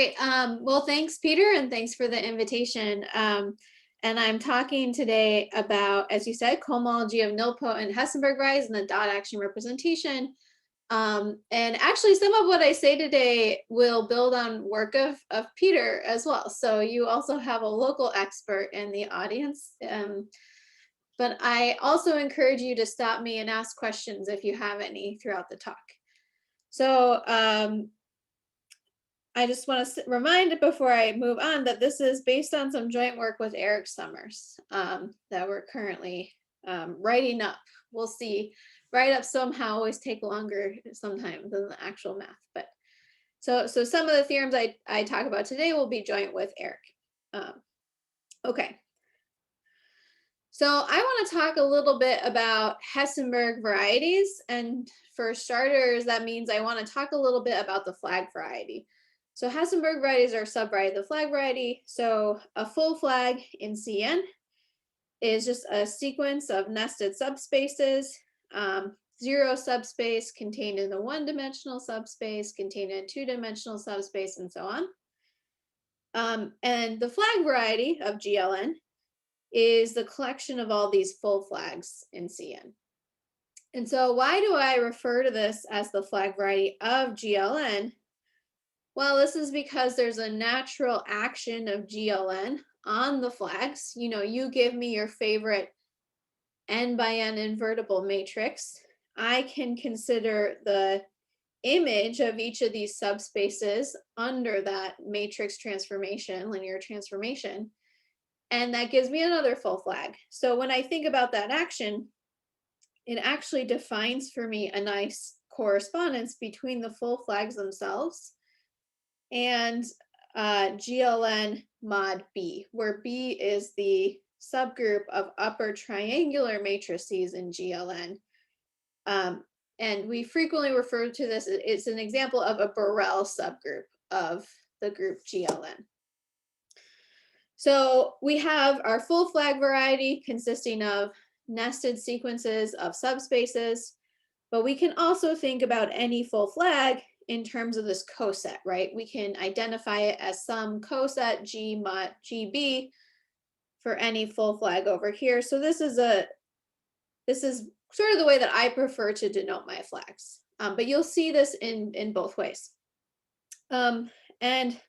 Great. Well, thanks, Peter, and thanks for the invitation. And I'm talking today about, as you said, cohomology of nilpotent Hessenberg varieties and the dot action representation. And actually, some of what I say today will build on work of Peter as well. So you also have a local expert in the audience. But I also encourage you to stop me and ask questions if you have any throughout the talk. So I just want to remind before I move on that this is based on some joint work with Eric Summers that we're currently writing up. We'll see. Write-ups somehow always take longer sometimes than the actual math. But so some of the theorems I talk about today will be joint with Eric. Okay. So I want to talk a little bit about Hessenberg varieties. And for starters, that means I want to talk a little bit about the flag variety. So Hessenberg varieties are a subvariety of the flag variety. So a full flag in CN is just a sequence of nested subspaces, zero subspace contained in the one-dimensional subspace, contained in a two-dimensional subspace, and so on. And the flag variety of GLN is the collection of all these full flags in CN. And so why do I refer to this as the flag variety of GLN? Well, this is because there's a natural action of GLN on the flags. You know, you give me your favorite n by n invertible matrix. I can consider the image of each of these subspaces under that matrix transformation, linear transformation, and that gives me another full flag. So when I think about that action, it actually defines for me a nice correspondence between the full flags themselves and GLN mod B, where B is the subgroup of upper triangular matrices in GLN. And we frequently refer to this, it's an example of a Borel subgroup of the group GLN. So we have our full flag variety consisting of nested sequences of subspaces, but we can also think about any full flag in terms of this coset, right? We can identify it as some coset G mod GB for any full flag over here. So this is sort of the way that I prefer to denote my flags, but you'll see this in both ways. And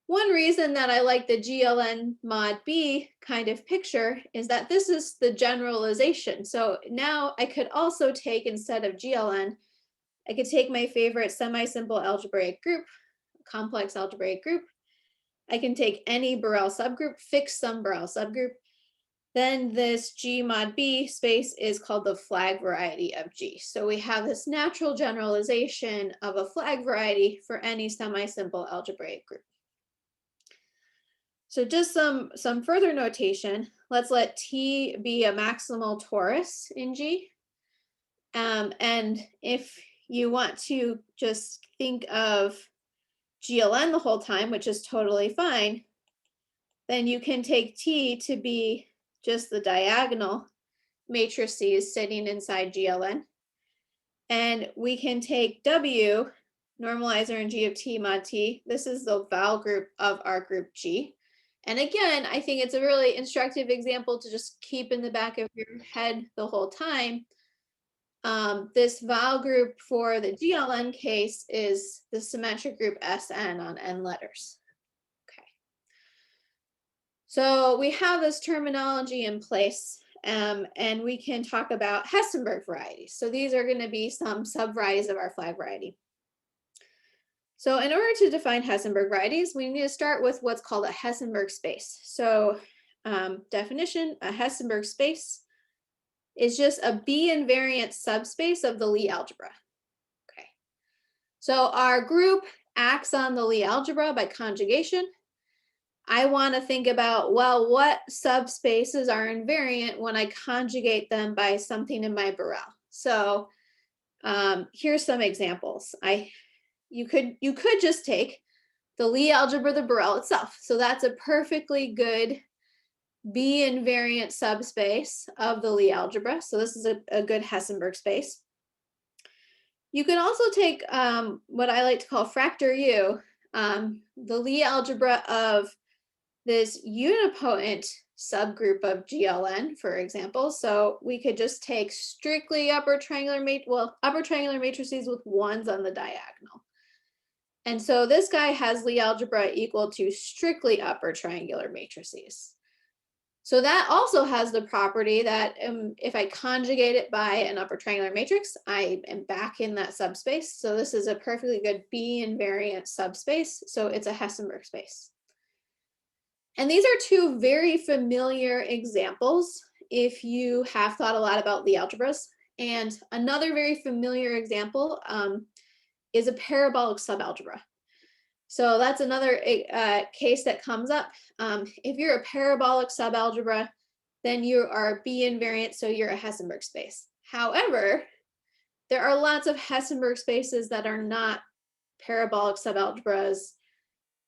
one reason that I like the GLN mod B kind of picture is that this is the generalization. So now I could also take, instead of GLN, I could take my favorite semi-simple algebraic group, complex algebraic group. I can take any Borel subgroup, fix some Borel subgroup. Then this G mod B space is called the flag variety of G. So we have this natural generalization of a flag variety for any semi-simple algebraic group. So just some further notation. Let's let T be a maximal torus in G. And if you want to just think of GLN the whole time, which is totally fine, then you can take T to be just the diagonal matrices sitting inside GLN. And we can take W, normalizer in G of T mod T. This is the vowel group of our group G. And again, I think it's a really instructive example to just keep in the back of your head the whole time. This vowel group for the GLN case is the symmetric group Sn on n letters. Okay. So we have this terminology in place, and we can talk about Hessenberg varieties. So these are going to be some subvarieties of our flag variety. So in order to define Hessenberg varieties, we need to start with what's called a Hessenberg space. So definition, a Hessenberg space is just a B invariant subspace of the Lie algebra. Okay. So our group acts on the Lie algebra by conjugation. I want to think about, well, what subspaces are invariant when I conjugate them by something in my Borel. So here's some examples. You could just take the Lie algebra, the Borel itself. So that's a perfectly good B invariant subspace of the Lie algebra. So this is a good Hessenberg space. You can also take what I like to call fractor U the Lie algebra of this unipotent subgroup of GLN, for example. So we could just take strictly upper triangular matrices with ones on the diagonal. And so this guy has Lie algebra equal to strictly upper triangular matrices. So that also has the property that if I conjugate it by an upper triangular matrix, I am back in that subspace. So this is a perfectly good B invariant subspace. So it's a Hessenberg space. And these are two very familiar examples if you have thought a lot about Lie algebras. And another very familiar example is a parabolic subalgebra. So that's another case that comes up. If you're a parabolic subalgebra, then you are B invariant, so you're a Hessenberg space. However, there are lots of Hessenberg spaces that are not parabolic subalgebras,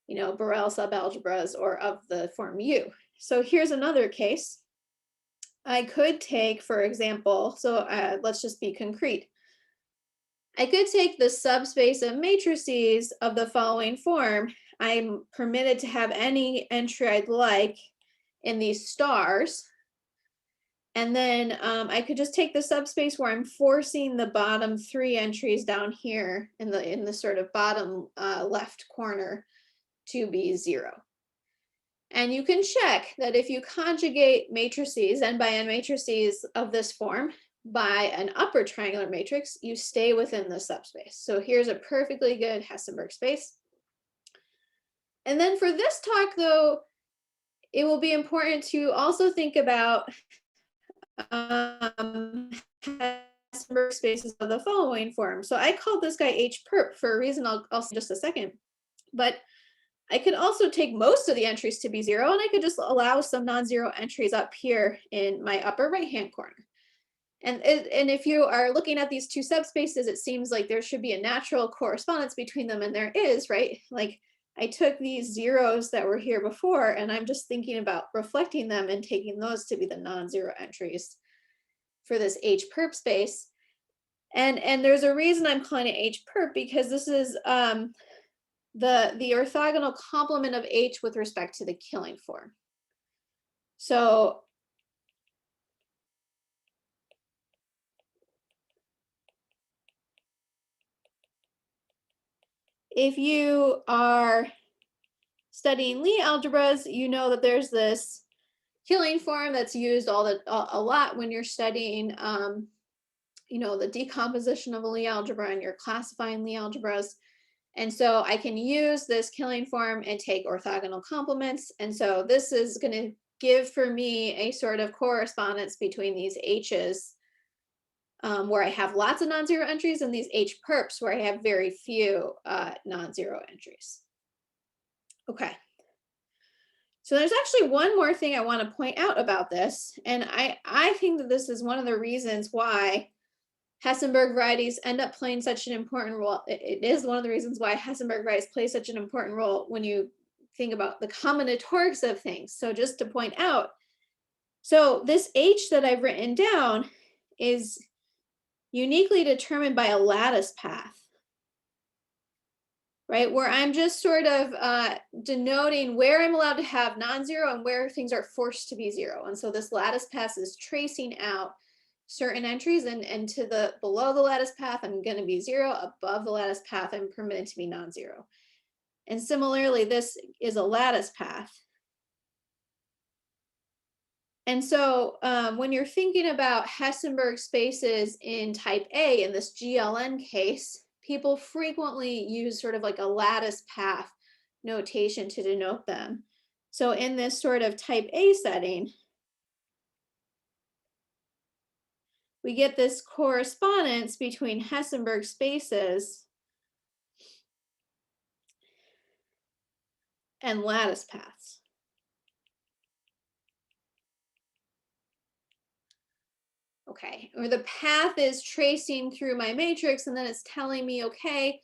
you know, Borel subalgebras, or of the form U. So here's another case. I could take, for example, so let's just be concrete. I could take the subspace of matrices of the following form. I'm permitted to have any entry I'd like in these stars. And then I could just take the subspace where I'm forcing the bottom three entries down here in the sort of bottom left corner to be 0. And you can check that if you conjugate matrices, n by n matrices of this form, by an upper triangular matrix, you stay within the subspace. So here's a perfectly good Hessenberg space. And then for this talk, though, it will be important to also think about Hessenberg spaces of the following form. So I called this guy H perp for a reason I'll say in just a second. But I could also take most of the entries to be 0, and I could just allow some non-zero entries up here in my upper right-hand corner. And if you are looking at these two subspaces, it seems like there should be a natural correspondence between them, and there is, right? Like I took these zeros that were here before, and I'm just thinking about reflecting them and taking those to be the non-zero entries for this H perp space. And there's a reason I'm calling it H perp, because this is the orthogonal complement of H with respect to the killing form. So if you are studying Lie algebras, you know that there's this killing form that's used a lot when you're studying you know, the decomposition of a Lie algebra and you're classifying Lie algebras. And so I can use this killing form and take orthogonal complements. And so this is going to give for me a sort of correspondence between these H's where I have lots of non-zero entries, and these H perps where I have very few non-zero entries. Okay. So there's actually one more thing I want to point out about this. And I think that this is one of the reasons why Hessenberg varieties end up playing such an important role. It is one of the reasons why Hessenberg varieties play such an important role when you think about the combinatorics of things. So just to point out, so this H that I've written down is uniquely determined by a lattice path, right? Where I'm just sort of denoting where I'm allowed to have non-zero and where things are forced to be 0. And so this lattice path is tracing out certain entries, and to the below the lattice path, I'm going to be 0. Above the lattice path, I'm permitted to be non-zero. And similarly, this is a lattice path. And so when you're thinking about Hessenberg spaces in type A, in this GLN case, people frequently use sort of like a lattice path notation to denote them. So in this sort of type A setting, we get this correspondence between Hessenberg spaces and lattice paths. Okay, or the path is tracing through my matrix, and then it's telling me, okay,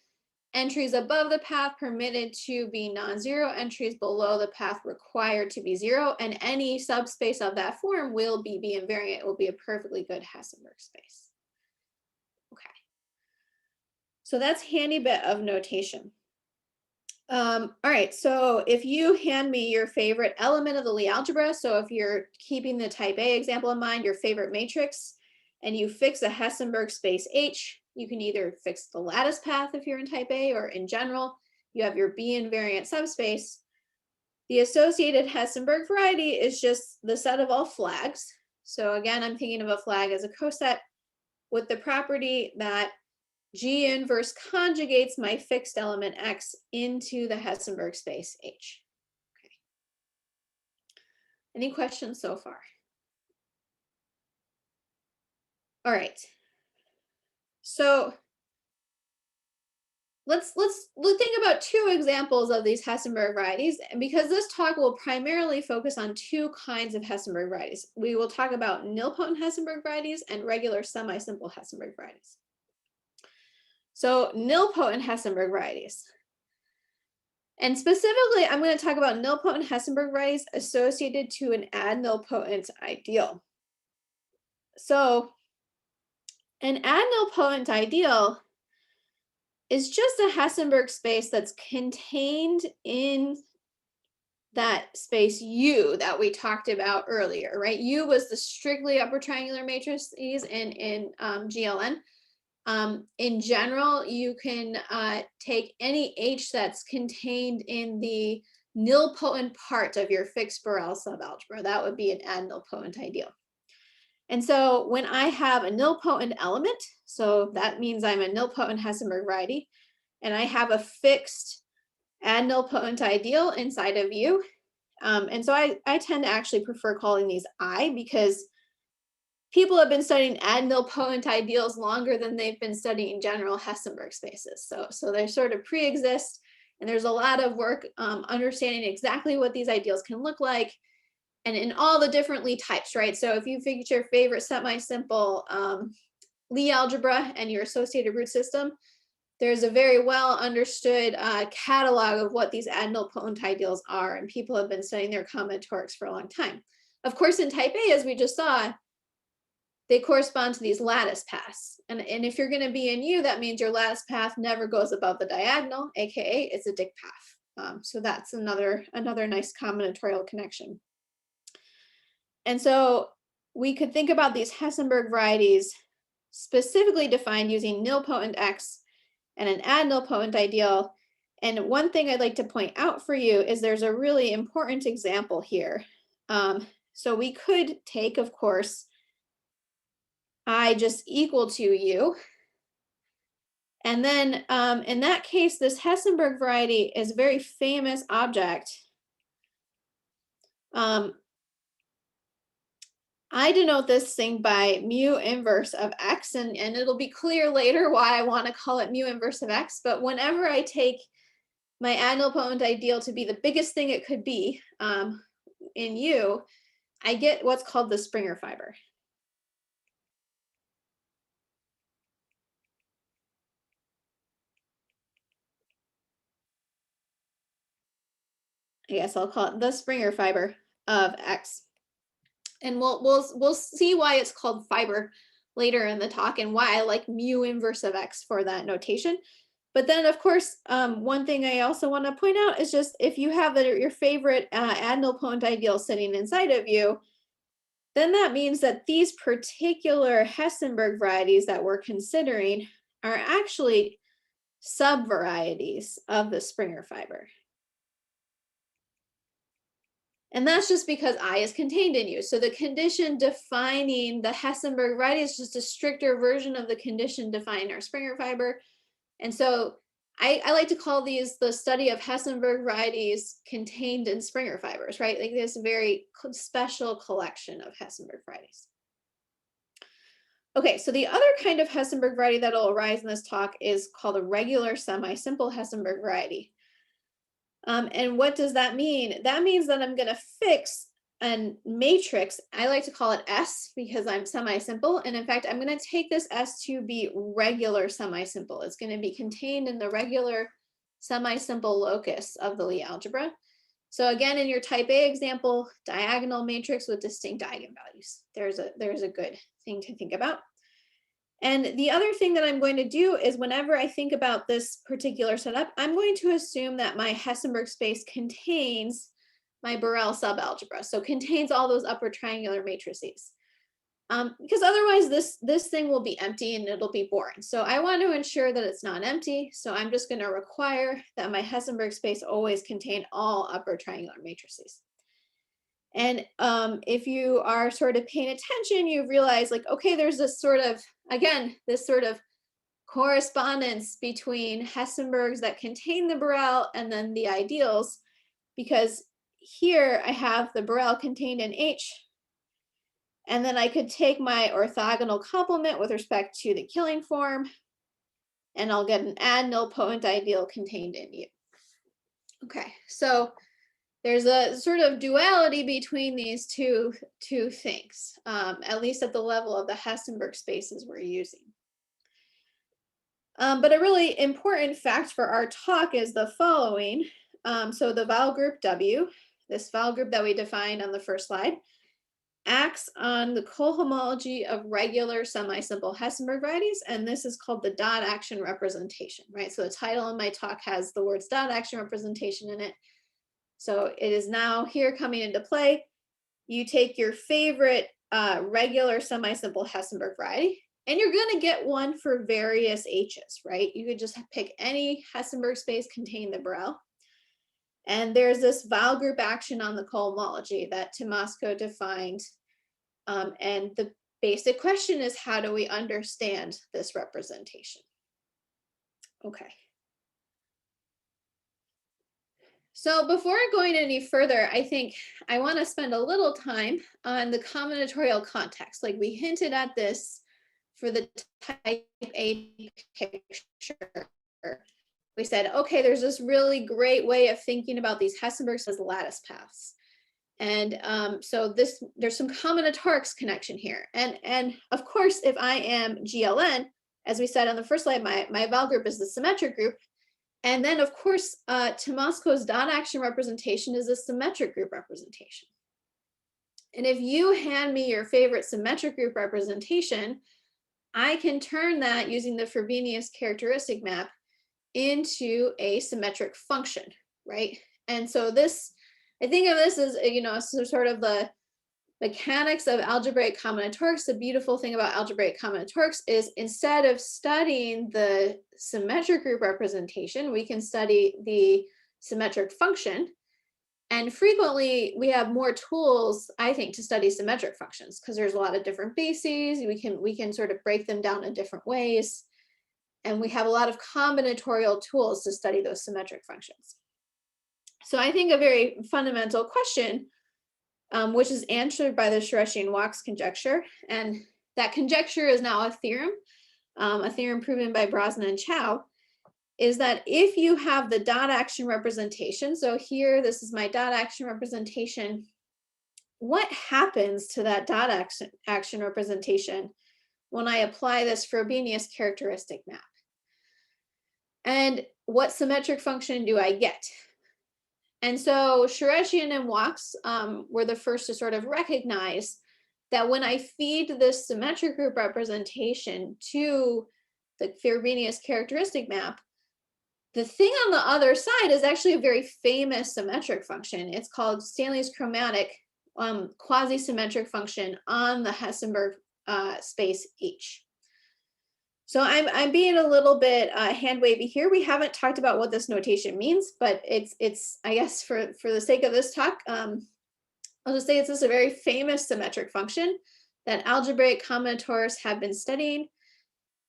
entries above the path permitted to be non-zero, entries below the path required to be 0, and any subspace of that form will be B invariant. It will be a perfectly good Hessenberg space. Okay, so that's handy bit of notation. All right, so if you hand me your favorite element of the Lie algebra, so if you're keeping the type A example in mind, your favorite matrix, and you fix a Hessenberg space H, you can either fix the lattice path if you're in type A, or in general, you have your B invariant subspace. The associated Hessenberg variety is just the set of all flags. So again, I'm thinking of a flag as a coset with the property that G inverse conjugates my fixed element X into the Hessenberg space H. Okay. Any questions so far? All right. So let's think about two examples of these Hessenberg varieties, and because this talk will primarily focus on two kinds of Hessenberg varieties. We will talk about nilpotent Hessenberg varieties and regular semi-simple Hessenberg varieties. So nilpotent Hessenberg varieties. And specifically, I'm going to talk about nilpotent Hessenberg varieties associated to an ad-nilpotent ideal. So an ad-nilpotent ideal is just a Hessenberg space that's contained in that space U that we talked about earlier, right? U was the strictly upper triangular matrices in GLN. In general, you can take any H that's contained in the nilpotent part of your fixed Borel subalgebra. That would be an ad-nilpotent ideal. And so when I have a nilpotent element, so that means I'm a nilpotent Hessenberg variety, and I have a fixed ad-nilpotent ideal inside of U. And so I tend to actually prefer calling these I, because people have been studying ad-nilpotent ideals longer than they've been studying general Hessenberg spaces. So they sort of pre-exist, and there's a lot of work understanding exactly what these ideals can look like, and in all the different Lie types, right? So if you figure your favorite semi-simple Lie algebra and your associated root system, there's a very well understood catalog of what these ad-nilpotent ideals are, and people have been studying their combinatorics for a long time. Of course, in type A, as we just saw, they correspond to these lattice paths. And if you're going to be in U, that means your lattice path never goes above the diagonal, aka it's a Dick path. So that's another nice combinatorial connection. And so we could think about these Hessenberg varieties specifically defined using nilpotent X and an ad-nilpotent ideal. And one thing I'd like to point out for you is there's a really important example here. So we could take, of course, I just equal to U. And then in that case, this Hessenberg variety is a very famous object. I denote this thing by mu inverse of X, and it'll be clear later why I want to call it mu inverse of X. But whenever I take my ad-nilpotent ideal to be the biggest thing it could be in U, I get what's called the Springer fiber. I guess I'll call it the Springer fiber of X. And we'll see why it's called fiber later in the talk, and why I like mu inverse of X for that notation. But then, of course, one thing I also want to point out is just if you have your favorite ad-nilpotent ideal sitting inside of you, then that means that these particular Hessenberg varieties that we're considering are actually subvarieties of the Springer fiber. And that's just because I is contained in U. So the condition defining the Hessenberg variety is just a stricter version of the condition defining our Springer fiber. And so I like to call these the study of Hessenberg varieties contained in Springer fibers, right? Like this very special collection of Hessenberg varieties. Okay, so the other kind of Hessenberg variety that will arise in this talk is called a regular semi-simple Hessenberg variety. And what does that mean? That means that I'm going to fix a matrix. I like to call it S because I'm semi-simple. And in fact, I'm going to take this S to be regular semi-simple. It's going to be contained in the regular semi-simple locus of the Lie algebra. So again, in your type A example, diagonal matrix with distinct eigenvalues. There's a good thing to think about. And the other thing that I'm going to do is whenever I think about this particular setup, I'm going to assume that my Hessenberg space contains my Borel subalgebra, so contains all those upper triangular matrices. Because otherwise this thing will be empty and it'll be boring. So I want to ensure that it's not empty. So I'm just going to require that my Hessenberg space always contain all upper triangular matrices. And if you are sort of paying attention, you realize like, okay, there's this sort of, again, this sort of correspondence between Hessenbergs that contain the Borel and then the ideals, because here I have the Borel contained in H, and then I could take my orthogonal complement with respect to the killing form, and I'll get an add nilpotent ideal contained in U. Okay, so there's a sort of duality between these two things, at least at the level of the Hessenberg spaces we're using. But a really important fact for our talk is the following. So the vowel group W, this vowel group that we defined on the first slide, acts on the cohomology of regular semi-simple Hessenberg varieties, and this is called the dot action representation, right? So the title of my talk has the words dot action representation in it. So it is now here coming into play. You take your favorite regular semi-simple Hessenberg variety, and you're going to get one for various H's, right? You could just pick any Hessenberg space containing the Borel. And there's this vowel group action on the cohomology that Tomasko defined. And the basic question is, how do we understand this representation? Okay. So before going any further, I think I want to spend a little time on the combinatorial context. Like we hinted at this for the type A picture. We said, okay, there's this really great way of thinking about these Hessenbergs as lattice paths. And so there's some combinatorics connection here. And of course, if I am GLN, as we said on the first slide, my vowel group is the symmetric group. And then of course, Tomasko's dot action representation is a symmetric group representation. And if you hand me your favorite symmetric group representation, I can turn that using the Frobenius characteristic map into a symmetric function, right? And so this, I think of this as, you know, sort of the mechanics of algebraic combinatorics. The beautiful thing about algebraic combinatorics is instead of studying the symmetric group representation, we can study the symmetric function. And frequently we have more tools, I think, to study symmetric functions because there's a lot of different bases. We can sort of break them down in different ways. And we have a lot of combinatorial tools to study those symmetric functions. So I think a very fundamental question, which is answered by the Shiresian-Wachs conjecture, and that conjecture is now a theorem proven by Brosnan and Chow, is that if you have the dot action representation, so here, this is my dot action representation, what happens to that dot action representation when I apply this Frobenius characteristic map? And what symmetric function do I get? And so Shiresian and Wachs were the first to sort of recognize that when I feed this symmetric group representation to the Frobenius characteristic map, the thing on the other side is actually a very famous symmetric function. It's called Stanley's chromatic quasi-symmetric function on the Hessenberg space H. So I'm being a little bit hand wavy here. We haven't talked about what this notation means, but it's I guess for the sake of this talk, I'll just say it's a very famous symmetric function that algebraic combinatorists have been studying.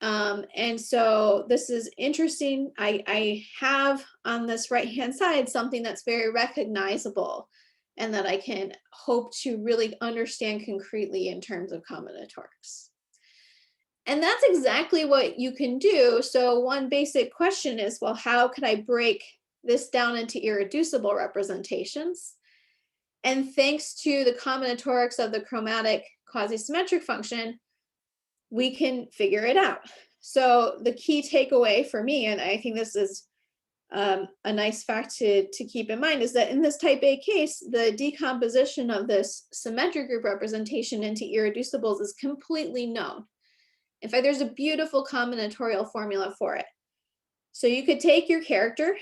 And so this is interesting. I have on this right-hand side something that's very recognizable and that I can hope to really understand concretely in terms of combinatorics. And that's exactly what you can do. So one basic question is, well, how could I break this down into irreducible representations? And thanks to the combinatorics of the chromatic quasi-symmetric function, we can figure it out. So the key takeaway for me, and I think this is a nice fact to keep in mind, is that in this type A case, the decomposition of this symmetric group representation into irreducibles is completely known. In fact, there's a beautiful combinatorial formula for it. So you could take your character.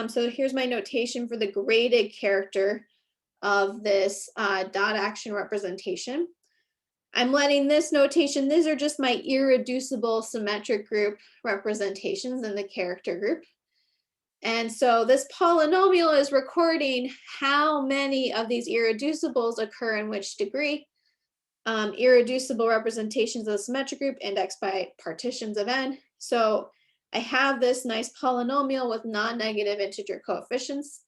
So here's my notation for the graded character of this dot action representation. I'm letting this notation, these are just my irreducible symmetric group representations in the character group. And so this polynomial is recording how many of these irreducibles occur in which degree. Irreducible representations of the symmetric group indexed by partitions of n. So I have this nice polynomial with non-negative integer coefficients.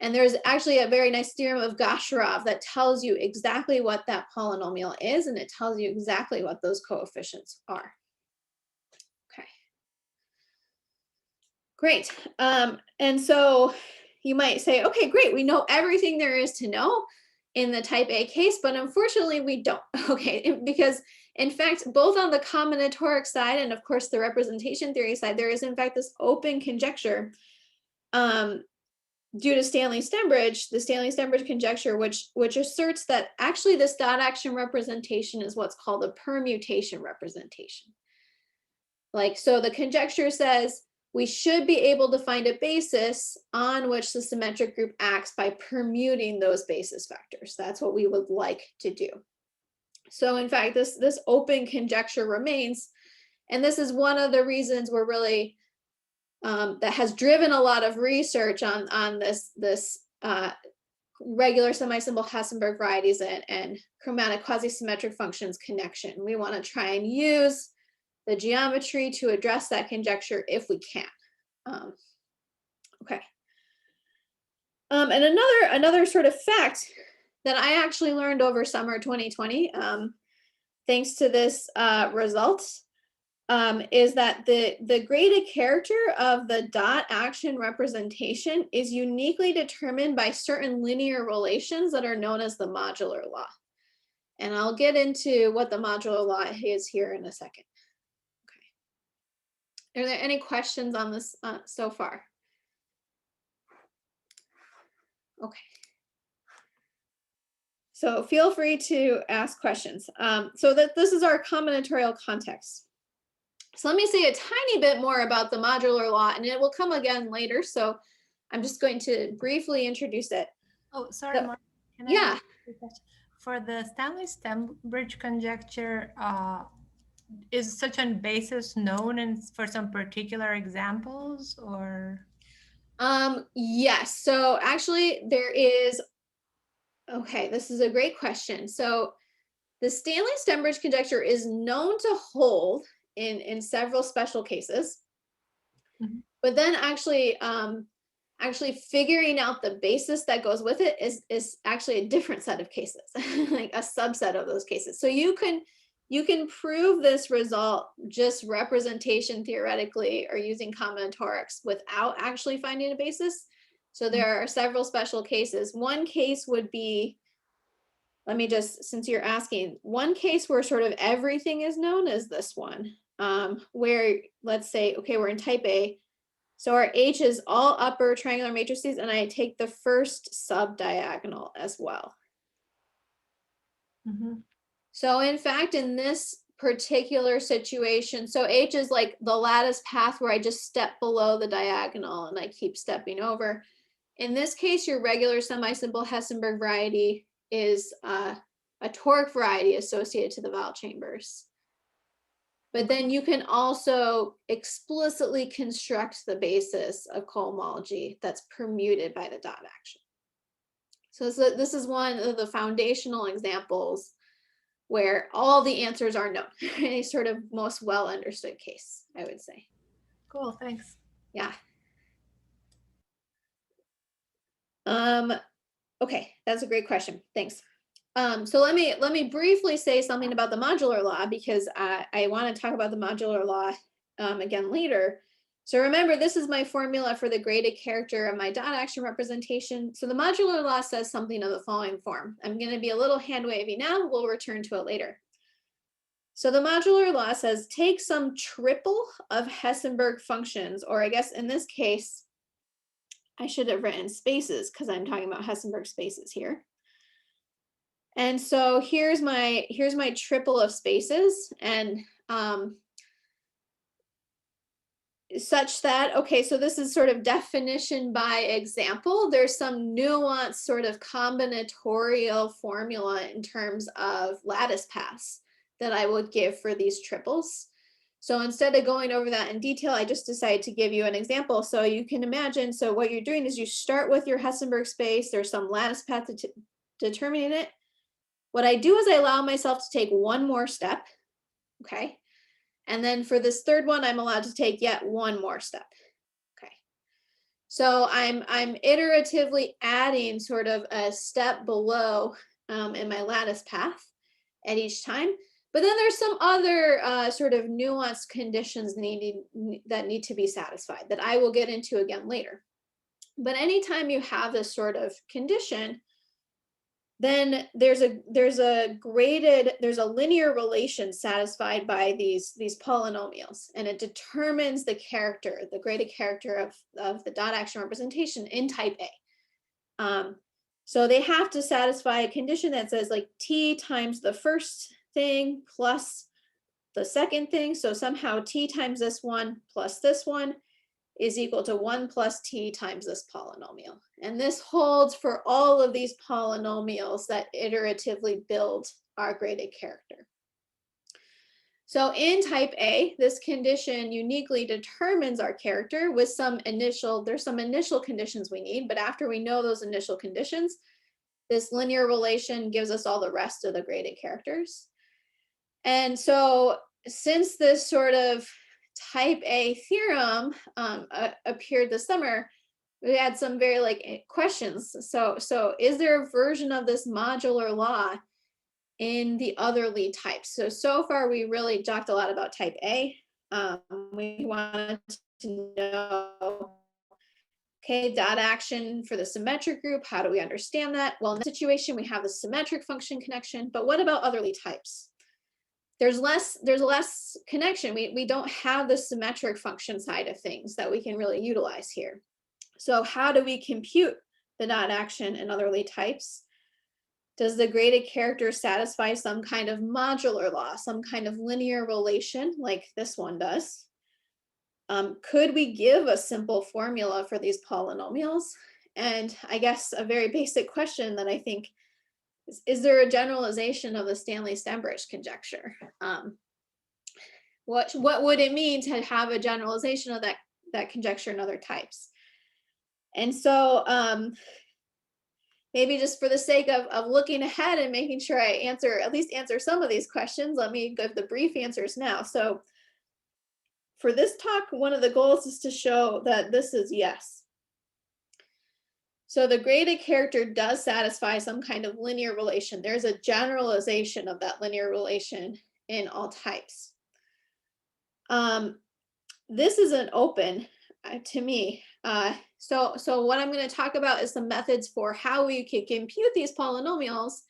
And there's actually a very nice theorem of Gaucherov that tells you exactly what that polynomial is, and it tells you exactly what those coefficients are. Okay. Great. And so you might say, okay, great, we know everything there is to know in the type A case, but unfortunately we don't. Okay, because in fact, both on the combinatoric side and of course the representation theory side, there is in fact this open conjecture due to Stanley-Stembridge, the Stanley-Stembridge conjecture, which asserts that actually this dot action representation is what's called a permutation representation. Like, so the conjecture says we should be able to find a basis on which the symmetric group acts by permuting those basis vectors. That's what we would like to do. So in fact, this open conjecture remains, and this is one of the reasons we're really that has driven a lot of research on this regular semi-simple Hessenberg varieties and chromatic quasi-symmetric functions connection. We want to try and use the geometry to address that conjecture if we can. Okay. And another sort of fact that I actually learned over summer 2020, thanks to this result, is that the graded character of the dot action representation is uniquely determined by certain linear relations that are known as the modular law. And I'll get into what the modular law is here in a second. Okay. Are there any questions on this so far? Okay. So feel free to ask questions. So this is our combinatorial context. So let me say a tiny bit more about the modular law, and it will come again later. So I'm just going to briefly introduce it. Oh, sorry, Mark. Yeah. For the Stanley-Stembridge conjecture, is such a basis known for some particular examples, or? Yes. So actually, there is. Okay, this is a great question. So the Stanley-Stembridge conjecture is known to hold in several special cases, but then actually figuring out the basis that goes with it is actually a different set of cases, like a subset of those cases. So you can prove this result just representation theoretically or using combinatorics without actually finding a basis. So there are several special cases. One case would be, let me just, since you're asking, one case where sort of everything is known is this one, where let's say, okay, we're in type A. So our H is all upper triangular matrices, and I take the first subdiagonal as well. So in fact, in this particular situation, so H is like the lattice path where I just step below the diagonal and I keep stepping over. In this case, your regular semi-simple Hessenberg variety is a toric variety associated to the vowel chambers. But then you can also explicitly construct the basis of cohomology that's permuted by the dot action. So this is one of the foundational examples where all the answers are known. A sort of most well understood case, I would say. Cool, thanks. Yeah. Okay, that's a great question. Thanks. So let me briefly say something about the modular law, because I want to talk about the modular law again later. So remember, this is my formula for the graded character of my dot action representation. So the modular law says something of the following form. I'm going to be a little hand wavy now. We'll return to it later. So the modular law says take some triple of Hessenberg functions, or I guess in this case, I should have written spaces because I'm talking about Hessenberg spaces here. And so here's my triple of spaces, and such that, okay, so this is sort of definition by example. There's some nuanced sort of combinatorial formula in terms of lattice paths that I would give for these triples. So instead of going over that in detail, I just decided to give you an example. So you can imagine, so what you're doing is you start with your Hessenberg space, there's some lattice path to determining it. What I do is I allow myself to take one more step, okay? And then for this third one, I'm allowed to take yet one more step, okay? So I'm iteratively adding sort of a step below in my lattice path at each time. But then there's some other sort of nuanced conditions that need to be satisfied that I will get into again later. But anytime you have this sort of condition, then there's a linear relation satisfied by these polynomials, and it determines the character, the graded character of the dot action representation in type A. So they have to satisfy a condition that says like t times the first thing plus the second thing. So somehow t times this one plus this one is equal to 1 plus t times this polynomial. And this holds for all of these polynomials that iteratively build our graded character. So in type A, this condition uniquely determines our character with there's some initial conditions we need, but after we know those initial conditions, this linear relation gives us all the rest of the graded characters. And so since this sort of type A theorem appeared this summer, we had some very questions. So is there a version of this modular law in the other lead types? So far we really talked a lot about type A. We wanted to know, okay, dot action for the symmetric group, how do we understand that? Well, in this situation we have the symmetric function connection, but what about other lead types? There's less connection. We don't have the symmetric function side of things that we can really utilize here. So how do we compute the dot action and other lead types? Does the graded character satisfy some kind of modular law, some kind of linear relation like this one does? Could we give a simple formula for these polynomials? And I guess a very basic question that I think is there a generalization of the Stanley-Stembridge conjecture? What would it mean to have a generalization of that conjecture in other types? And so maybe just for the sake of looking ahead and making sure I at least answer some of these questions, let me give the brief answers now. So for this talk, one of the goals is to show that this is yes. So the graded character does satisfy some kind of linear relation. There's a generalization of that linear relation in all types. This is an open to me. So what I'm going to talk about is some methods for how we can compute these polynomials,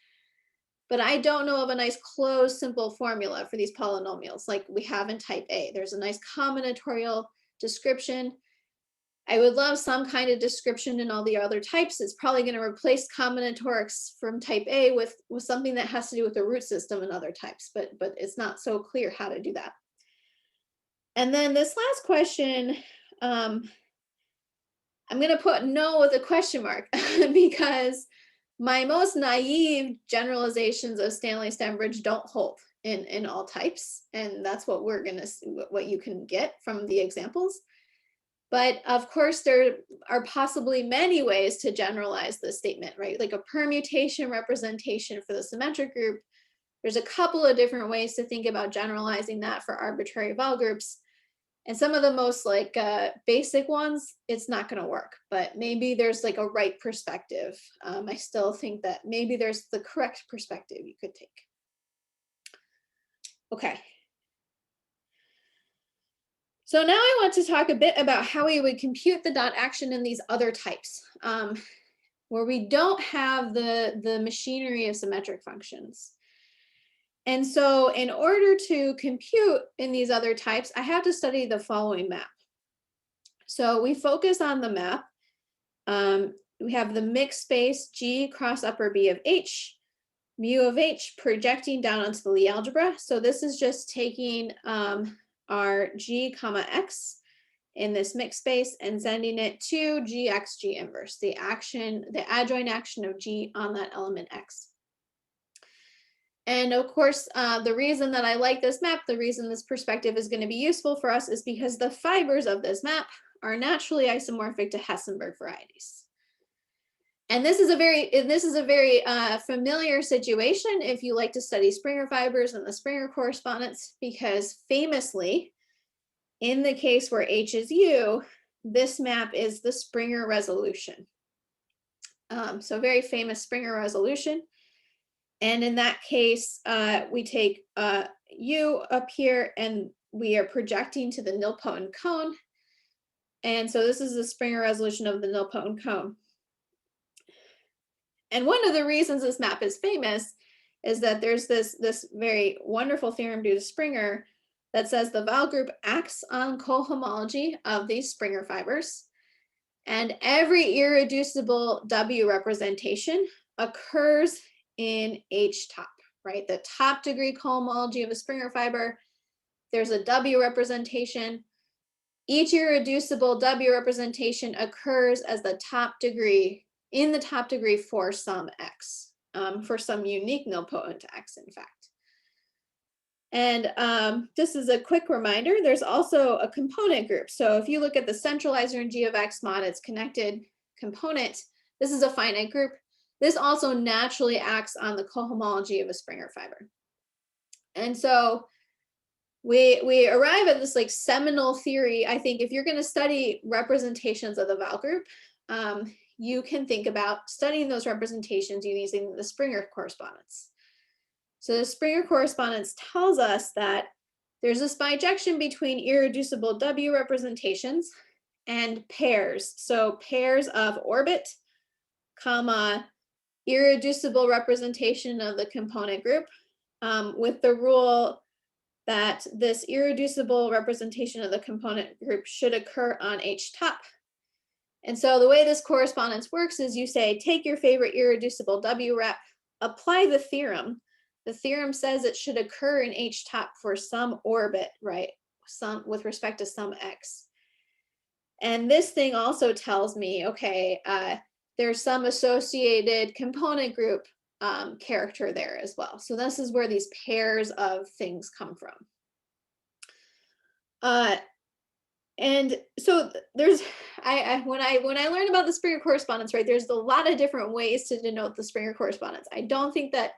but I don't know of a nice closed simple formula for these polynomials like we have in type A. There's a nice combinatorial description. I would love some kind of description in all the other types. It's probably going to replace combinatorics from type A with something that has to do with the root system in other types, but it's not so clear how to do that. And then this last question, I'm going to put no with a question mark because my most naive generalizations of Stanley-Stembridge don't hold in all types. And that's what we're going to see, what you can get from the examples. But of course, there are possibly many ways to generalize this statement, right? Like a permutation representation for the symmetric group. There's a couple of different ways to think about generalizing that for arbitrary Weyl groups. And some of the most basic ones, it's not going to work, but maybe there's like a right perspective. I still think that maybe there's the correct perspective you could take. Okay. So now I want to talk a bit about how we would compute the dot action in these other types, where we don't have the machinery of symmetric functions. And so in order to compute in these other types, I have to study the following map. So we focus on the map. We have the mixed space G cross upper B of H. mu of h projecting down onto the Lie algebra. So this is just taking our g comma x in this mixed space and sending it to gx inverse, the adjoint action of g on that element x. And of course, the reason that I like this map, the reason this perspective is going to be useful for us is because the fibers of this map are naturally isomorphic to Hessenberg varieties. And this is a very familiar situation if you like to study Springer fibers and the Springer correspondence, because famously, in the case where H is U, this map is the Springer resolution. So very famous Springer resolution. And in that case, we take U up here and we are projecting to the nilpotent cone. And so this is the Springer resolution of the nilpotent cone. And one of the reasons this map is famous is that there's this very wonderful theorem due to Springer that says the vowel group acts on cohomology of these Springer fibers, and every irreducible W representation occurs in H top, right? The top degree cohomology of a Springer fiber, there's a W representation. Each irreducible W representation occurs as the top degree, in the top degree for some X, for some unique nilpotent X, in fact. And just as a quick reminder, there's also a component group. So if you look at the centralizer in G of X mod, its connected component, this is a finite group. This also naturally acts on the cohomology of a Springer fiber. And so we arrive at this like seminal theory. I think if you're going to study representations of the vowel group, you can think about studying those representations using the Springer correspondence. So the Springer correspondence tells us that there's this bijection between irreducible W representations and pairs. So pairs of orbit, comma, irreducible representation of the component group, with the rule that this irreducible representation of the component group should occur on H top. And so the way this correspondence works is you say, take your favorite irreducible W rep, apply the theorem. The theorem says it should occur in H top for some orbit, right? Some with respect to some X. And this thing also tells me, okay, there's some associated component group character there as well. So this is where these pairs of things come from. And so there's, when I learned about the Springer correspondence, right, there's a lot of different ways to denote the Springer correspondence. I don't think that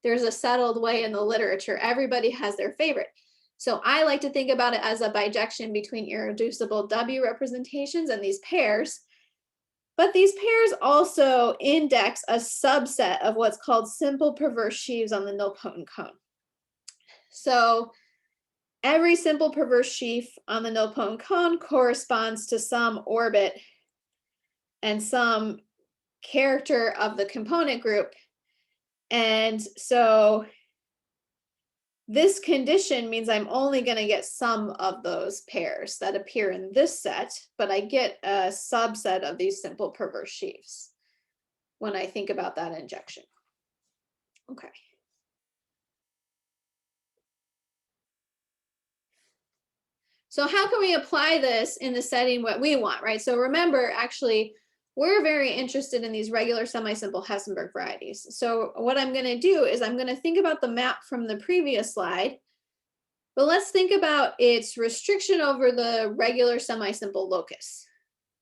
there's a settled way in the literature. Everybody has their favorite. So I like to think about it as a bijection between irreducible W representations and these pairs. But these pairs also index a subset of what's called simple perverse sheaves on the nilpotent cone. So every simple perverse sheaf on the nilpotent cone corresponds to some orbit and some character of the component group. And so this condition means I'm only going to get some of those pairs that appear in this set, but I get a subset of these simple perverse sheaves when I think about that injection. Okay. So how can we apply this in the setting what we want, right? So remember, actually, we're very interested in these regular semi-simple Hessenberg varieties. So what I'm going to do is I'm going to think about the map from the previous slide, but let's think about its restriction over the regular semi-simple locus.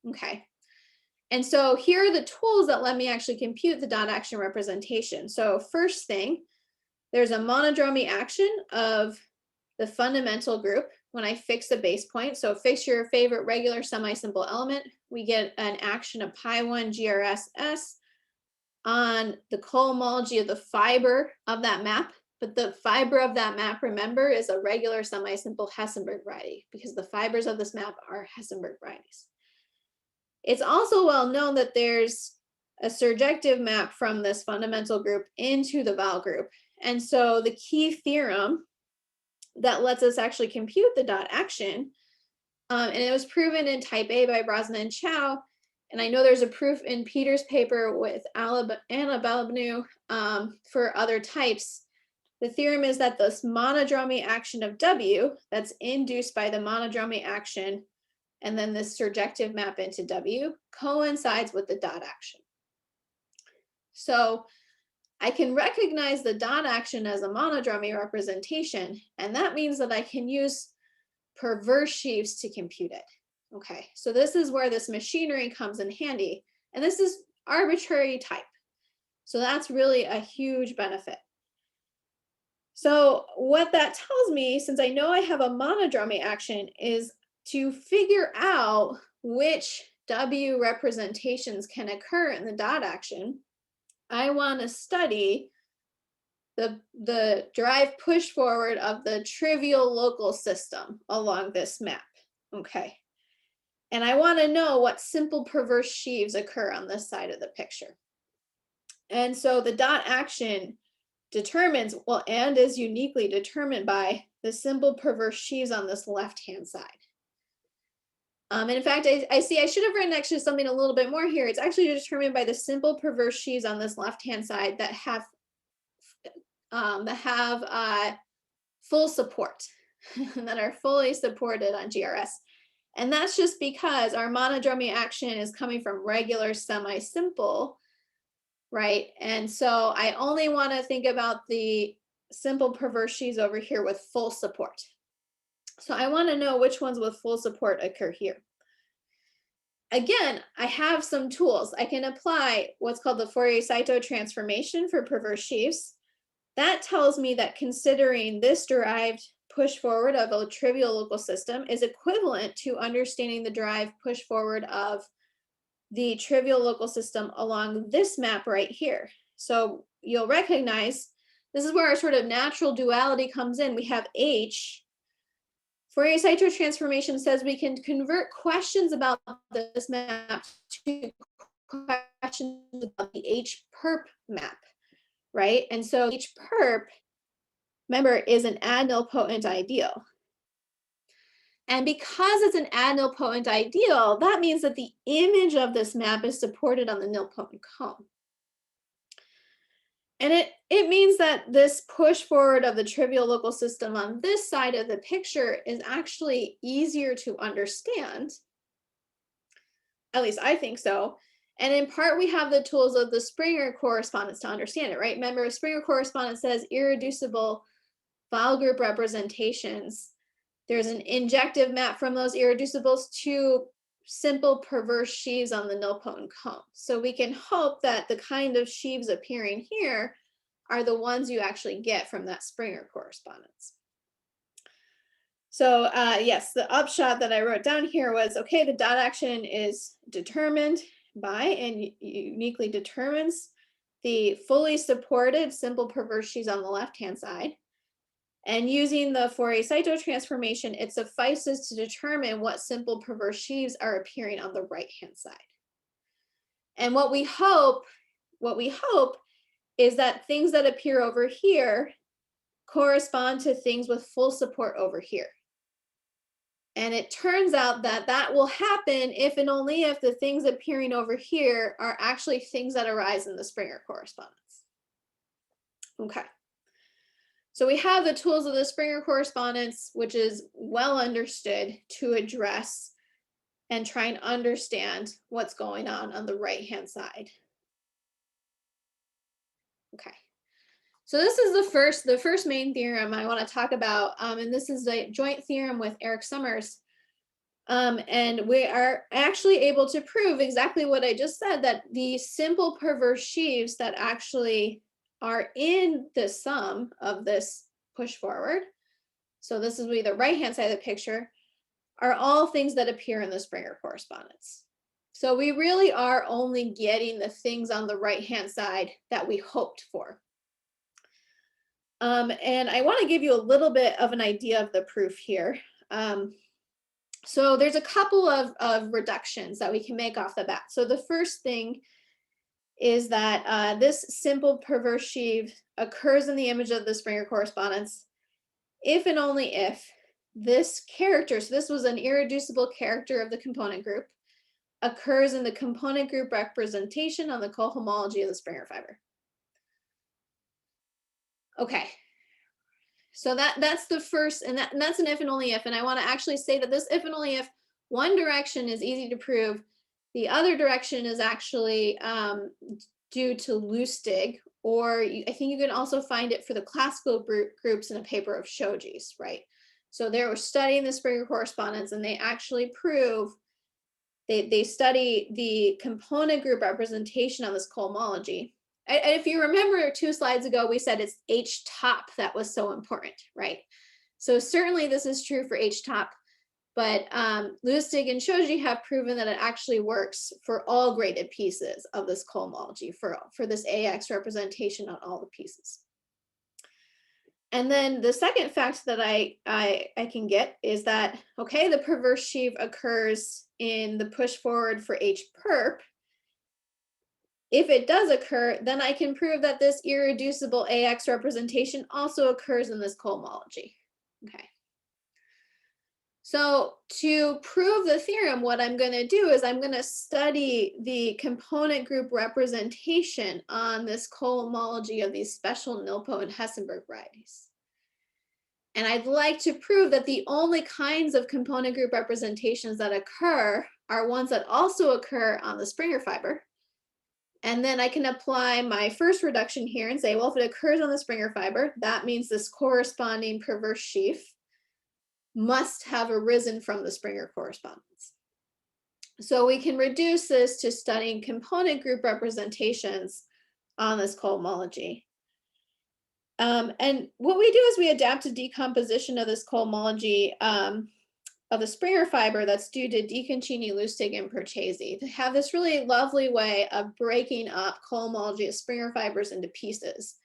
Okay. And so here are the tools that let me actually compute the dot action representation. So first thing, there's a monodromy action of the fundamental group when I fix a base point. So fix your favorite regular semi-simple element. We get an action of pi1 GRSS on the cohomology of the fiber of that map. But the fiber of that map, remember, is a regular semi-simple Hessenberg variety because the fibers of this map are Hessenberg varieties. It's also well known that there's a surjective map from this fundamental group into the vowel group. And so the key theorem that lets us actually compute the dot action, and it was proven in type A by Brosnan and Chow, and I know there's a proof in Peter's paper with Anna Balabnu for other types. The theorem is that this monodromy action of W that's induced by the monodromy action and then this surjective map into W coincides with the dot action. So I can recognize the dot action as a monodromy representation, and that means that I can use perverse sheaves to compute it. Okay, so this is where this machinery comes in handy, and this is arbitrary type. So that's really a huge benefit. So what that tells me, since I know I have a monodromy action, is to figure out which W representations can occur in the dot action. I want to study the drive push forward of the trivial local system along this map. Okay. And I want to know what simple perverse sheaves occur on this side of the picture. And so the dot action determines, well, and is uniquely determined by the simple perverse sheaves on this left-hand side. And in fact, I see I should have written actually something a little bit more here. It's actually determined by the simple perverse sheaves on this left-hand side that have full support, that are fully supported on GRS. And that's just because our monodromy action is coming from regular semi-simple, right? And so I only want to think about the simple perverse sheaves over here with full support. So I want to know which ones with full support occur here. Again, I have some tools. I can apply what's called the Fourier-Saito transformation for perverse sheaves. That tells me that considering this derived push forward of a trivial local system is equivalent to understanding the derived push forward of the trivial local system along this map right here. So you'll recognize this is where our sort of natural duality comes in. We have H. Fourier-Saito transformation says we can convert questions about this map to questions about the H-perp map, right? And so H-perp, remember, is an ad-nilpotent ideal. And because it's an ad-nilpotent ideal, that means that the image of this map is supported on the nilpotent comb. And it means that this push forward of the trivial local system on this side of the picture is actually easier to understand. At least I think so. And in part, we have the tools of the Springer correspondence to understand it, right? Remember, Springer correspondence says irreducible file group representations. There's an injective map from those irreducibles to simple perverse sheaves on the nilpotent comb. So we can hope that the kind of sheaves appearing here are the ones you actually get from that Springer correspondence. So yes, the upshot that I wrote down here was, okay, the dot action is determined by and uniquely determines the fully supported simple perverse sheaves on the left-hand side. And using the Fourier-Saito transformation, it suffices to determine what simple perverse sheaves are appearing on the right-hand side. And what we hope is that things that appear over here correspond to things with full support over here. And it turns out that that will happen if and only if the things appearing over here are actually things that arise in the Springer correspondence. Okay. So we have the tools of the Springer correspondence, which is well understood to address and try and understand what's going on the right-hand side. Okay. So this is the first main theorem I want to talk about, and this is a joint theorem with Eric Summers. And we are actually able to prove exactly what I just said, that the simple perverse sheaves that actually are in the sum of this push forward, so this is the right-hand side of the picture, are all things that appear in the Springer correspondence. So we really are only getting the things on the right-hand side that we hoped for. And I want to give you a little bit of an idea of the proof here. So there's a couple of reductions that we can make off the bat. So the first thing is that this simple perverse sheave occurs in the image of the Springer correspondence if and only if this character, so this was an irreducible character of the component group, occurs in the component group representation on the cohomology of the Springer fiber. Okay, so that's the first, and that's an if and only if, and I want to actually say that this if and only if, one direction is easy to prove, the other direction is actually due to Lustig, or I think you can also find it for the classical groups in a paper of Shoji's, right? So they were studying the Springer correspondence, and they actually prove, they study the component group representation on this cohomology. And if you remember 2 slides ago, we said it's H top that was so important, right? So certainly this is true for H top, but Lustig and Shoji have proven that it actually works for all graded pieces of this cohomology, for this AX representation on all the pieces. And then the second fact that I can get is that, okay, the perverse sheaf occurs in the push forward for H perp. If it does occur, then I can prove that this irreducible AX representation also occurs in this cohomology. Okay. So to prove the theorem, what I'm going to do is I'm going to study the component group representation on this cohomology of these special nilpotent Hessenberg varieties. And I'd like to prove that the only kinds of component group representations that occur are ones that also occur on the Springer fiber. And then I can apply my first reduction here and say, well, if it occurs on the Springer fiber, that means this corresponding perverse sheaf must have arisen from the Springer correspondence. So we can reduce this to studying component group representations on this cohomology. And what we do is we adapt a decomposition of this cohomology of the Springer fiber that's due to Diconcini, Lustig, and Perchesi, to have this really lovely way of breaking up cohomology of Springer fibers into pieces.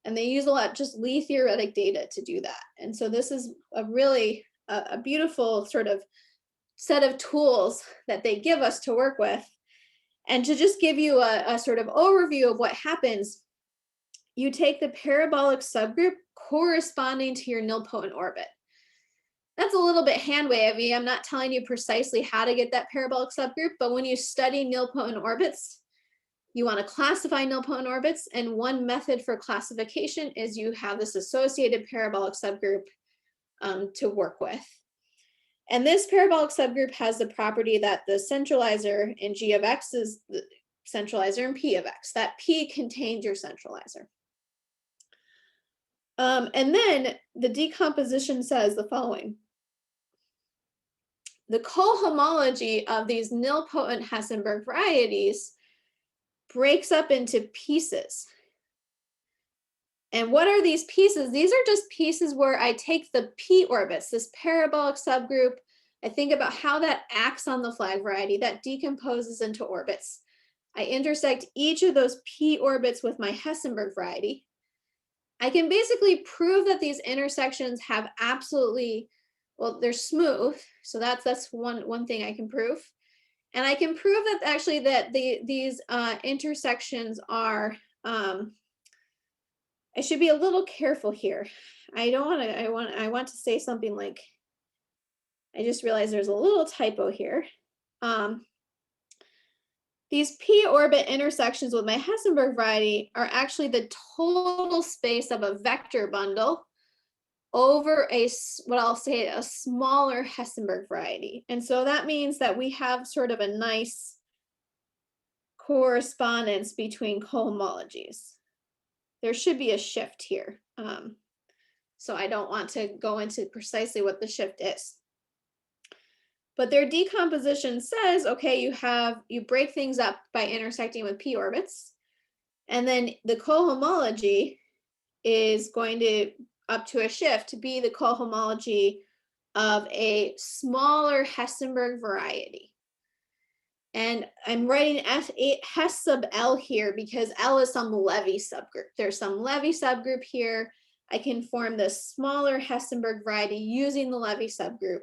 And they use a lot just Lie theoretic data to do that. And so this is a really a beautiful sort of set of tools that they give us to work with. And to just give you a sort of overview of what happens, you take the parabolic subgroup corresponding to your nilpotent orbit. That's a little bit hand wavy. I'm not telling you precisely how to get that parabolic subgroup, but when you study nilpotent orbits, you want to classify nilpotent orbits, and one method for classification is you have this associated parabolic subgroup to work with. And this parabolic subgroup has the property that the centralizer in G of X is the centralizer in P of X. That P contains your centralizer. And then the decomposition says the following. The cohomology of these nilpotent Hessenberg varieties breaks up into pieces. And what are these pieces? These are just pieces where I take the P orbits, this parabolic subgroup. I think about how that acts on the flag variety, that decomposes into orbits. I intersect each of those P orbits with my Hessenberg variety. I can basically prove that these intersections have absolutely, well, they're smooth. So that's one thing I can prove. And I can prove that actually that these intersections are, I should be a little careful here. I want to say something like, I just realized there's a little typo here. These P orbit intersections with my Hessenberg variety are actually the total space of a vector bundle over what I'll say a smaller Hessenberg variety. And so that means that we have sort of a nice correspondence between cohomologies. There should be a shift here. So I don't want to go into precisely what the shift is. But their decomposition says, okay, you break things up by intersecting with P orbits. And then the cohomology is going to, up to a shift, to be the cohomology of a smaller Hessenberg variety. And I'm writing Hess sub L here because L is some Levy subgroup. There's some Levy subgroup here. I can form this smaller Hessenberg variety using the Levy subgroup.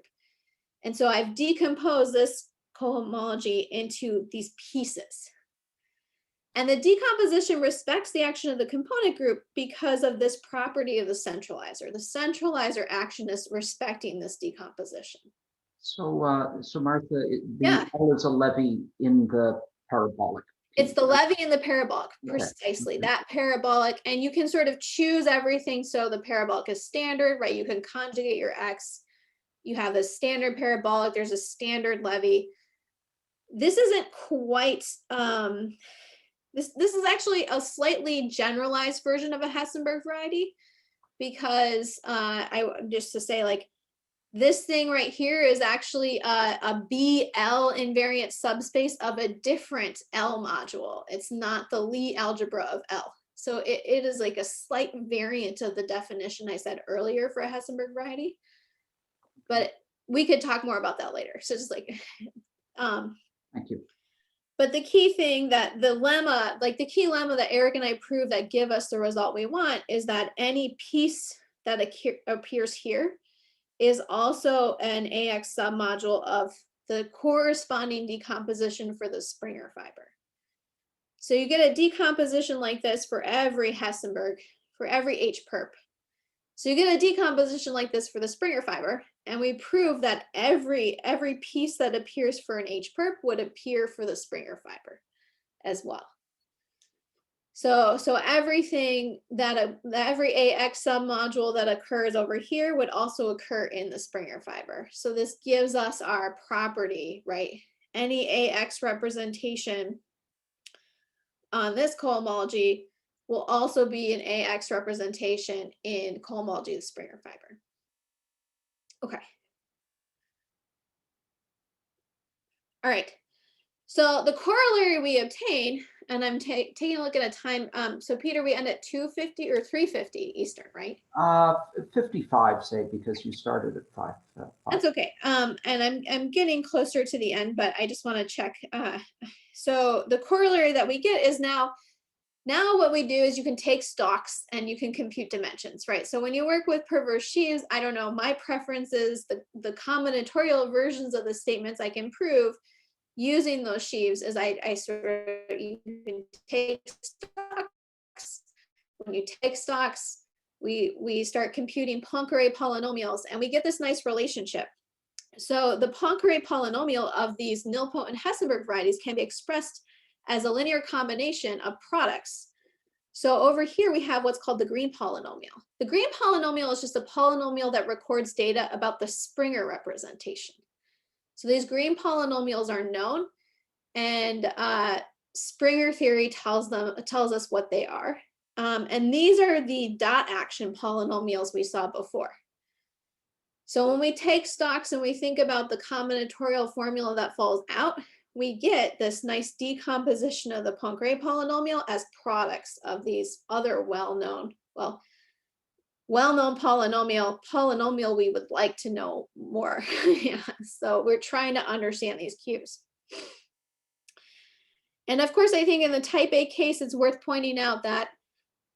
And so I've decomposed this cohomology into these pieces. And the decomposition respects the action of the component group because of this property of the centralizer. The centralizer action is respecting this decomposition. So Martha, Yeah. L is a levy in the parabolic. It's the levy in the parabolic, Okay. precisely, that parabolic, and you can sort of choose everything. So the parabolic is standard, right? You can conjugate your x. You have a standard parabolic, there's a standard levy. This isn't quite, this is actually a slightly generalized version of a Hessenberg variety, because just to say, like, this thing right here is actually a BL invariant subspace of a different L module. It's not the Lie algebra of L. So it is like a slight variant of the definition I said earlier for a Hessenberg variety. But we could talk more about that later. So just like, Thank you. but the key thing that the lemma, like the key lemma that Eric and I proved that give us the result we want, is that any piece that appears here is also an AX submodule of the corresponding decomposition for the Springer fiber. So you get a decomposition like this for every Hessenberg, for every H perp. So you get a decomposition like this for the Springer fiber, and we prove that every piece that appears for an H perp would appear for the Springer fiber as well. So everything that every AX submodule that occurs over here would also occur in the Springer fiber. So this gives us our property, right? Any AX representation on this cohomology will also be an AX representation in cohomology of the Springer fiber. Okay. All right. So the corollary we obtain, and I'm taking a look at a time. So Peter, we end at 2:50 or 3:50 Eastern, right? 55, say, because you started at 5. That's okay. And I'm getting closer to the end, but I just want to check. So the corollary that we get is now what we do is you can take stocks and you can compute dimensions, right? So when you work with perverse sheaves, I don't know, my preference is the combinatorial versions of the statements I can prove using those sheaves is I sort of, you can take stocks. When you take stocks, we start computing Poincare polynomials, and we get this nice relationship. So the Poincare polynomial of these nilpotent Hessenberg varieties can be expressed as a linear combination of products. So over here we have what's called the green polynomial. The green polynomial is just a polynomial that records data about the Springer representation. So these green polynomials are known, and Springer theory tells us what they are. And these are the dot action polynomials we saw before. So when we take stocks and we think about the combinatorial formula that falls out, we get this nice decomposition of the Poincare polynomial as products of these other well-known polynomial we would like to know more. Yeah, so we're trying to understand these cues. And of course, I think in the type A case, it's worth pointing out that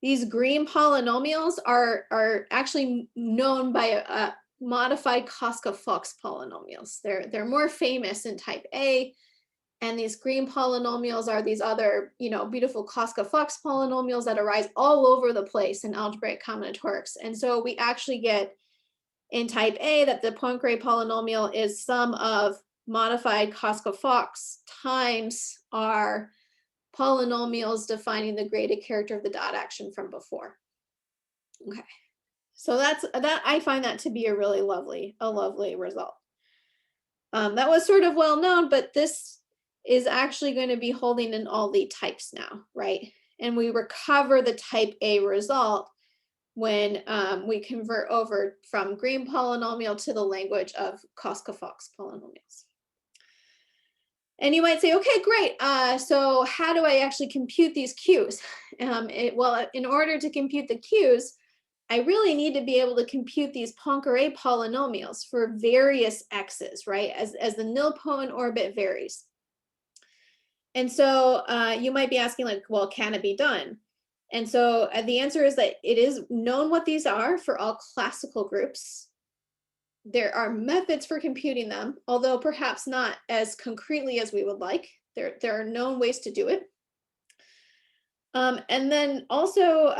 these green polynomials are actually known by modified Koska-Fox polynomials. They're more famous in type A, and these green polynomials are these other, beautiful Koska-Fox polynomials that arise all over the place in algebraic combinatorics. And so we actually get in type A that the Poincare polynomial is sum of modified Koska-Fox times our polynomials defining the graded character of the dot action from before. Okay, so that I find that to be a really lovely result. That was sort of well known, but this is actually going to be holding in all the types now, right? And we recover the type A result when we convert over from green polynomial to the language of Koska-Fox polynomials. And you might say, okay, great. So how do I actually compute these Qs? Well, in order to compute the Qs, I really need to be able to compute these Poincare polynomials for various x's, right? As the nilpotent orbit varies. And so you might be asking, like, well, can it be done? And so the answer is that it is known what these are for all classical groups. There are methods for computing them, although perhaps not as concretely as we would like. There are known ways to do it. And then also,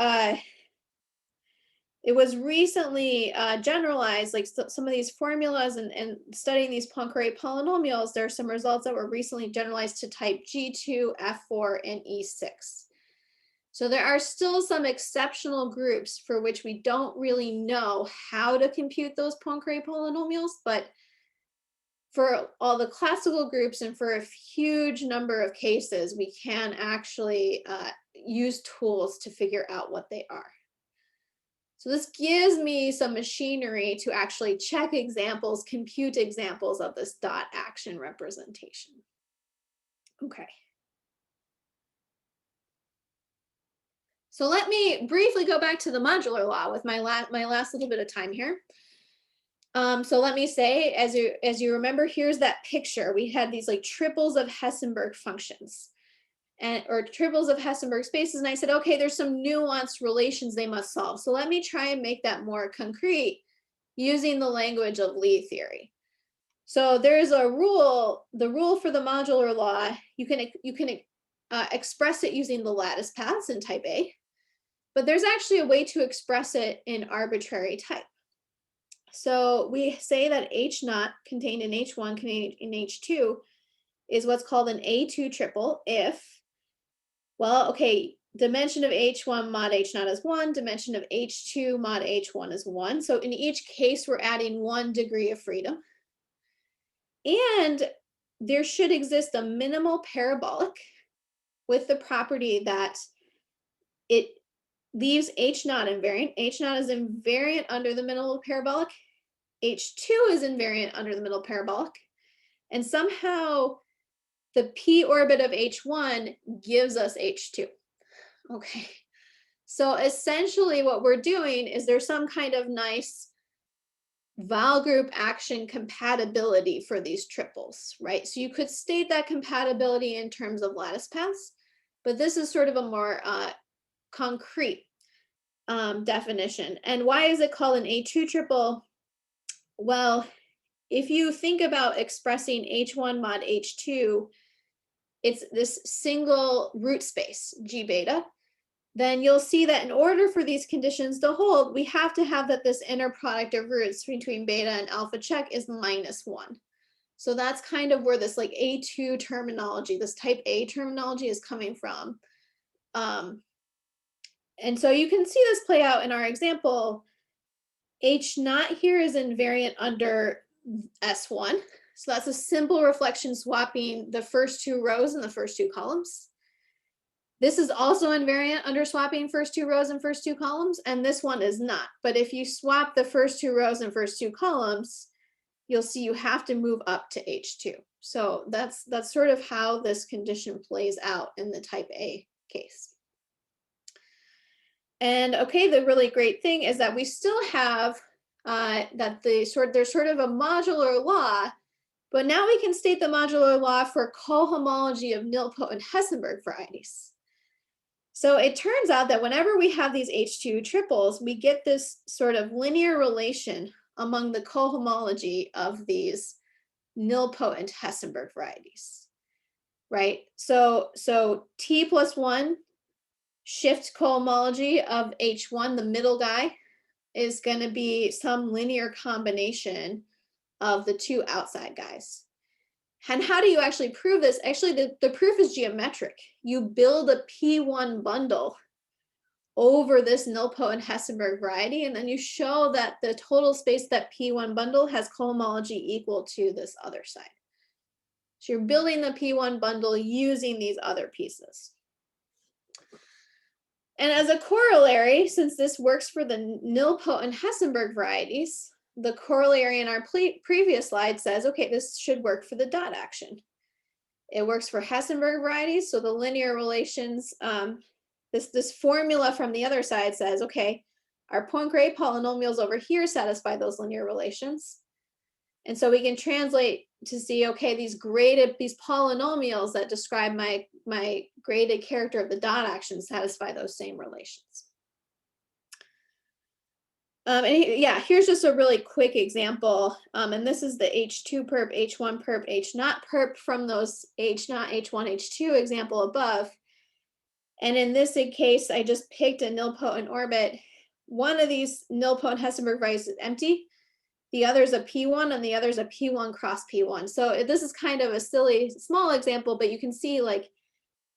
it was recently generalized, like some of these formulas and studying these Poincare polynomials, there are some results that were recently generalized to type G2, F4, and E6. So there are still some exceptional groups for which we don't really know how to compute those Poincare polynomials, but for all the classical groups and for a huge number of cases, we can actually use tools to figure out what they are. So this gives me some machinery to actually check examples, compute examples of this dot action representation. Okay. So let me briefly go back to the modular law with my last little bit of time here. So let me say, as you remember, here's that picture. We had these like triples of Hessenberg functions or triples of Hessenberg spaces. And I said, okay, there's some nuanced relations they must solve. So let me try and make that more concrete using the language of Lie theory. So there's a rule, the rule for the modular law, you can express it using the lattice paths in type A, but there's actually a way to express it in arbitrary type. So we say that H naught contained in H1 contained in H2 is what's called an A2 triple if, well, okay, dimension of H1 mod H naught is 1, dimension of H2 mod H1 is 1. So in each case, we're adding 1 degree of freedom. And there should exist a minimal parabolic with the property that it leaves H naught invariant. H naught is invariant under the minimal parabolic. H2 is invariant under the middle parabolic. And somehow the p orbit of H1 gives us H2. Okay. So essentially what we're doing is there's some kind of nice Val group action compatibility for these triples, right? So you could state that compatibility in terms of lattice paths, but this is sort of a more concrete definition. And why is it called an A2 triple? Well, if you think about expressing H1 mod H2, it's this single root space, G beta, then you'll see that in order for these conditions to hold, we have to have that this inner product of roots between beta and alpha check is -1. So that's kind of where this like A2 terminology, this type A terminology is coming from. And so you can see this play out in our example. H naught here is invariant under S1. So that's a simple reflection swapping the first 2 rows and the first 2 columns. This is also invariant under swapping first 2 rows and first 2 columns, and this one is not. But if you swap the first 2 rows and first 2 columns, you'll see you have to move up to H2. So that's sort of how this condition plays out in the type A case. And okay, the really great thing is that we still have that there's sort of a modular law, but now we can state the modular law for cohomology of nilpotent Hessenberg varieties. So it turns out that whenever we have these H2 triples, we get this sort of linear relation among the cohomology of these nilpotent Hessenberg varieties, right? So T plus 1 shift cohomology of H1, the middle guy, is going to be some linear combination of the 2 outside guys. And how do you actually prove this? Actually, the proof is geometric. You build a P1 bundle over this nilpotent Hessenberg variety, and then you show that the total space that P1 bundle has cohomology equal to this other side. So you're building the P1 bundle using these other pieces. And as a corollary, since this works for the nilpotent Hessenberg varieties, the corollary in our previous slide says, okay, this should work for the dot action. It works for Hessenberg varieties, so the linear relations, this formula from the other side says, okay, our Poincare polynomials over here satisfy those linear relations. And so we can translate to see, okay, these polynomials that describe my graded character of the dot action satisfy those same relations. Yeah, here's just a really quick example. And this is the H2 perp, H1 perp, H naught perp from those H naught, H1, H2 example above. And in this case, I just picked a nilpotent orbit one of these nilpotent Hessenberg varieties is empty, the other is a P1 and the other is a P1 cross P1. So this is kind of a silly small example, but you can see like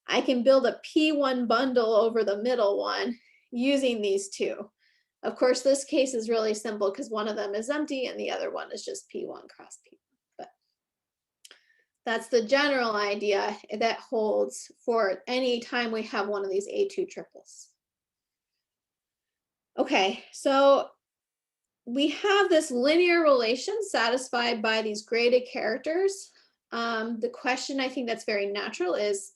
I can build a P1 bundle over the middle one using these two. Of course, this case is really simple because one of them is empty and the other one is just P1 cross P1. But that's the general idea that holds for any time we have one of these A2 triples. Okay, so we have this linear relation satisfied by these graded characters. The question I think that's very natural is,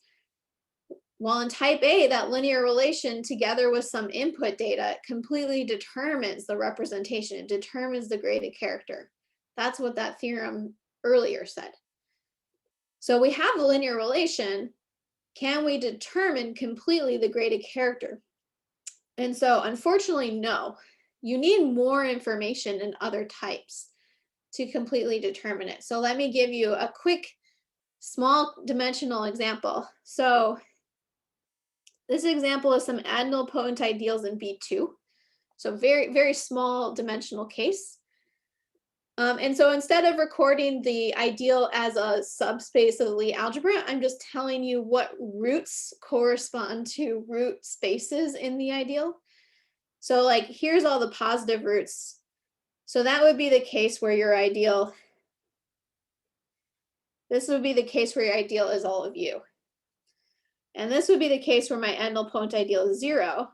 well, in type A, that linear relation together with some input data completely determines the representation. It determines the graded character. That's what that theorem earlier said. So we have a linear relation. Can we determine completely the graded character? And so unfortunately, no. You need more information in other types to completely determine it. So let me give you a quick small dimensional example. So this example is some nilpotent ideals in B2. So very, very small dimensional case. And so instead of recording the ideal as a subspace of the Lie algebra, I'm just telling you what roots correspond to root spaces in the ideal. So like, here's all the positive roots. So that would be the case where your ideal, this would be the case where your ideal is all of you. And this would be the case where my nilpotent ideal is 0.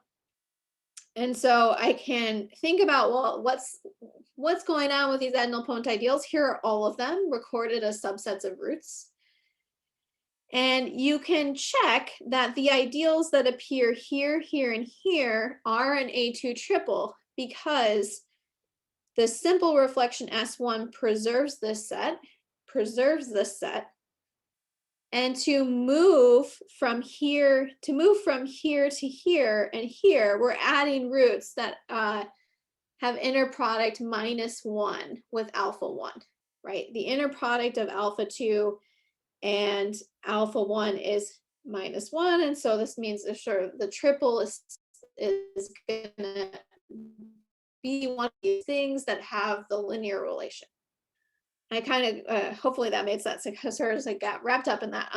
And so I can think about, well, what's going on with these nilpotent ideals? Here are all of them recorded as subsets of roots. And you can check that the ideals that appear here, here, and here are an A2 triple because the simple reflection S1 preserves this set, and to move from here to here and here, we're adding roots that have inner product -1 with alpha 1, right? The inner product of alpha 2 and alpha 1 is -1, and so this means the triple is gonna be one of these things that have the linear relation. I kind of, hopefully that made sense because I got wrapped up in that.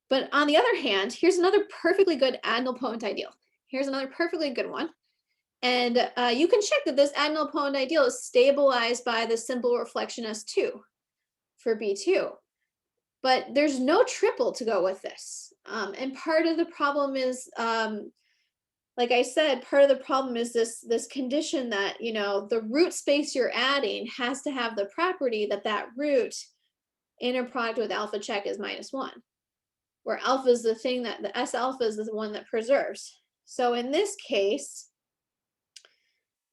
But on the other hand, here's another perfectly good nilpotent ideal. Here's another perfectly good one. And you can check that this nilpotent ideal is stabilized by the simple reflection S2 for B2. But there's no triple to go with this. And part of the problem is, like I said, part of the problem is this condition that, you know, the root space you're adding has to have the property that that root inner product with alpha check is -1, where alpha is the thing that the S alpha is the one that preserves. So in this case,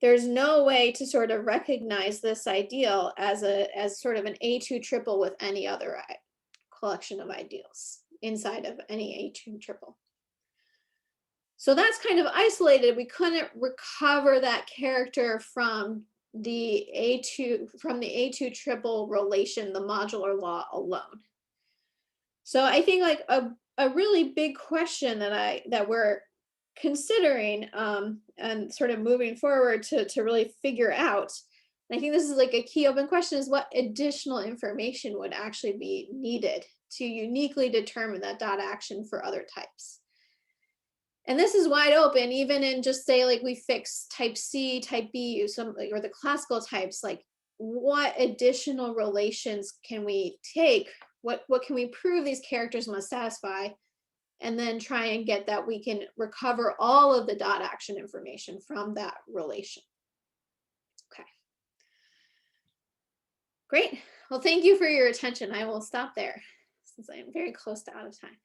there's no way to sort of recognize this ideal as sort of an A2 triple with any other collection of ideals inside of any A2 triple. So that's kind of isolated. We couldn't recover that character from the A2 triple relation, the modular law alone. So I think like a really big question that we're considering and sort of moving forward to really figure out, and I think this is like a key open question, is what additional information would actually be needed to uniquely determine that dot action for other types. And this is wide open, even in just say like we fix type C, type B, or the classical types, like what additional relations can we take? What can we prove these characters must satisfy? And then try and get that we can recover all of the dot action information from that relation. Okay. Great. Well, thank you for your attention. I will stop there since I'm very close to out of time.